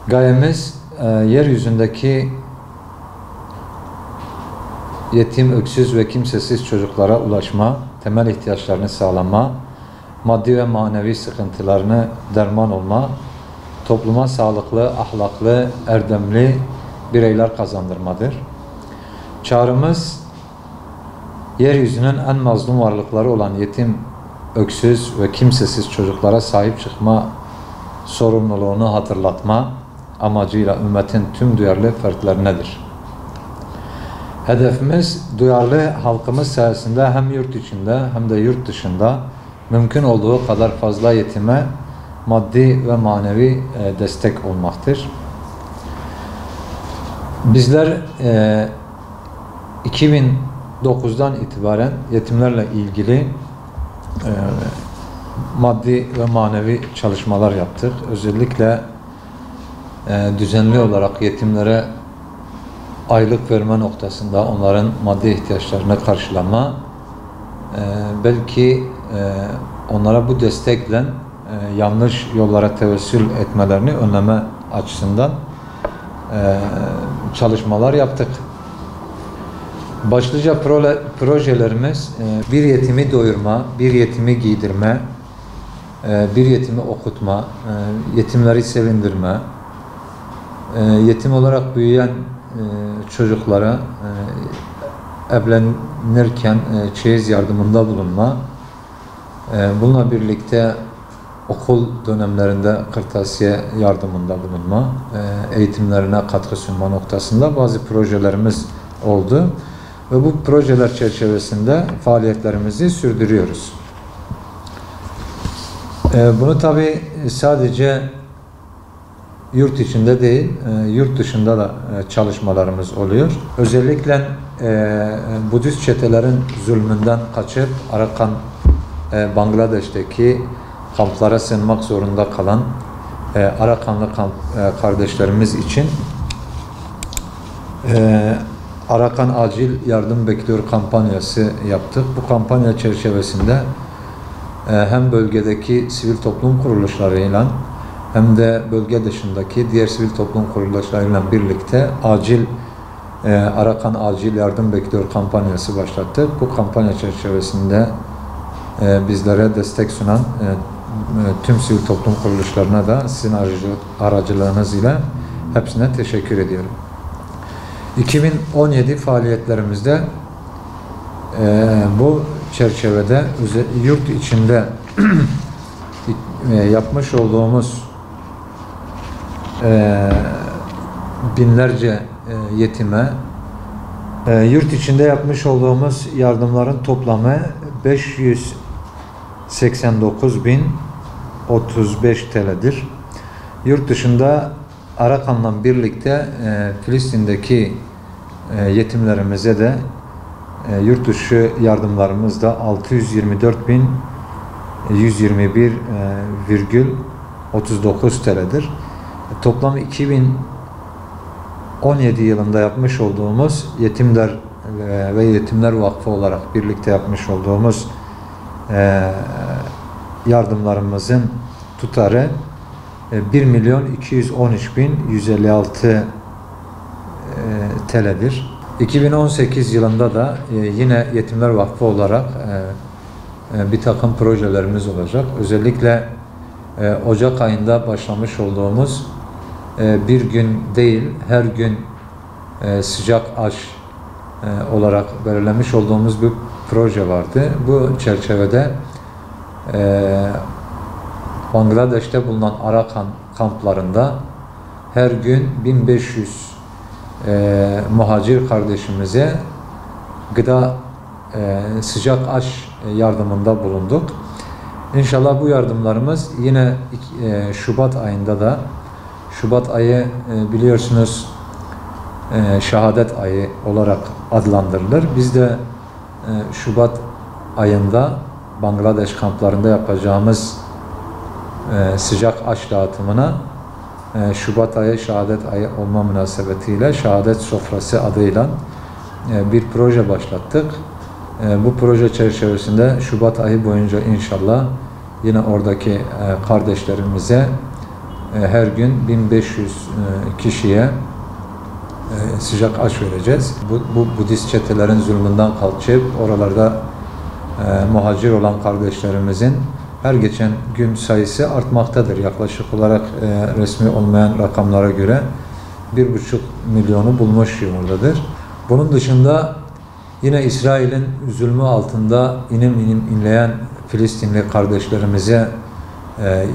Gayemiz yeryüzündeki yetim, öksüz ve kimsesiz çocuklara ulaşma, temel ihtiyaçlarını sağlama, maddi ve manevi sıkıntılarını derman olma, topluma sağlıklı, ahlaklı, erdemli bireyler kazandırmadır. Çağrımız, yeryüzünün en mazlum varlıkları olan yetim, öksüz ve kimsesiz çocuklara sahip çıkma sorumluluğunu hatırlatma amacıyla ümmetin tüm duyarlı fertlerinedir. Hedefimiz, duyarlı halkımız sayesinde hem yurt içinde hem de yurt dışında mümkün olduğu kadar fazla yetime maddi ve manevi destek olmaktır. Bizler 2009'dan itibaren yetimlerle ilgili maddi ve manevi çalışmalar yaptık. Özellikle düzenli olarak yetimlere aylık verme noktasında onların maddi ihtiyaçlarını karşılama, belki onlara bu destekle yanlış yollara tevessül etmelerini önleme açısından çalışmalar yaptık. Başlıca projelerimiz bir yetimi doyurma, bir yetimi giydirme, bir yetimi okutma, yetimleri sevindirme, yetim olarak büyüyen çocuklara evlenirken çeyiz yardımında bulunma, bununla birlikte okul dönemlerinde kırtasiye yardımında bulunma, eğitimlerine katkı sunma noktasında bazı projelerimiz oldu ve bu projeler çerçevesinde faaliyetlerimizi sürdürüyoruz. Bunu tabii sadece yurt içinde değil, yurt dışında da çalışmalarımız oluyor. Özellikle Budist çetelerin zulmünden kaçıp Arakan, Bangladeş'teki kamplara sığınmak zorunda kalan Arakanlı kardeşlerimiz için Arakan Acil Yardım Bekliyor kampanyası yaptık. Bu kampanya çerçevesinde hem bölgedeki sivil toplum kuruluşlarıyla hem de bölge dışındaki diğer sivil toplum kuruluşlarıyla birlikte Arakan Acil Yardım Bekliyor kampanyası başlattık. Bu kampanya çerçevesinde bizlere destek sunan tüm sivil toplum kuruluşlarına da sizin aracılığınız ile hepsine teşekkür ediyorum. 2017 faaliyetlerimizde bu çerçevede yurt içinde yapmış olduğumuz binlerce yetime, yurt içinde yapmış olduğumuz yardımların toplamı 589.035 TL'dir. Yurt dışında Arakan'la birlikte Filistin'deki yetimlerimize de yurt dışı yardımlarımızda 624.121,39 TL'dir. Toplam 2017 yılında yapmış olduğumuz Yetimler ve Yetimler Vakfı olarak birlikte yapmış olduğumuz yardımlarımızın tutarı 1.213.156 TL'dir. 2018 yılında da yine Yetimler Vakfı olarak bir takım projelerimiz olacak. Özellikle Ocak ayında başlamış olduğumuz bir gün değil, her gün sıcak aş olarak belirlemiş olduğumuz bir proje vardı. Bu çerçevede Bangladeş'te bulunan Arakan kamplarında her gün 1500 muhacir kardeşimize gıda, sıcak aş yardımında bulunduk. İnşallah bu yardımlarımız yine Şubat ayında da, Şubat ayı biliyorsunuz şehadet ayı olarak adlandırılır. Biz de Şubat ayında Bangladeş kamplarında yapacağımız sıcak aş dağıtımına Şubat ayı şehadet ayı olma münasebetiyle şehadet sofrası adıyla bir proje başlattık. Bu proje çerçevesinde Şubat ayı boyunca inşallah yine oradaki kardeşlerimize her gün 1500 kişiye sıcak aş vereceğiz. Bu Budist çetelerin zulmünden kalkıp oralarda muhacir olan kardeşlerimizin her geçen gün sayısı artmaktadır. Yaklaşık olarak resmi olmayan rakamlara göre 1,5 milyonu bulmuş durumdadır. Bunun dışında yine İsrail'in zulmü altında inim inim inleyen Filistinli kardeşlerimize,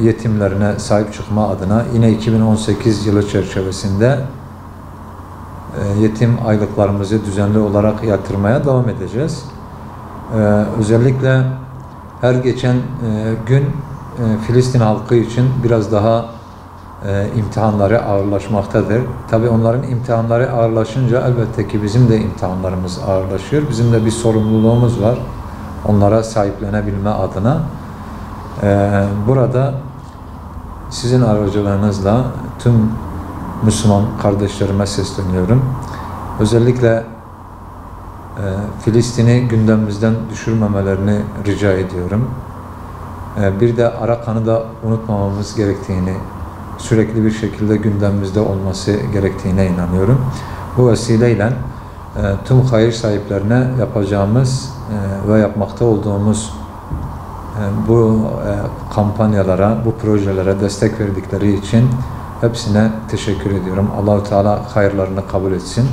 yetimlerine sahip çıkma adına yine 2018 yılı çerçevesinde yetim aylıklarımızı düzenli olarak yatırmaya devam edeceğiz. Özellikle her geçen gün Filistin halkı için biraz daha imtihanları ağırlaşmaktadır. Tabii onların imtihanları ağırlaşınca elbette ki bizim de imtihanlarımız ağırlaşıyor. Bizim de bir sorumluluğumuz var onlara sahiplenebilme adına. Burada sizin aracılığınızla tüm Müslüman kardeşlerime sesleniyorum. Özellikle Filistin'i gündemimizden düşürmemelerini rica ediyorum. Bir de Arakan'ı da unutmamamız gerektiğini, sürekli bir şekilde gündemimizde olması gerektiğine inanıyorum. Bu vesileyle tüm hayır sahiplerine yapacağımız ve yapmakta olduğumuz bu kampanyalara, bu projelere destek verdikleri için hepsine teşekkür ediyorum. Allah-u Teala hayırlarını kabul etsin.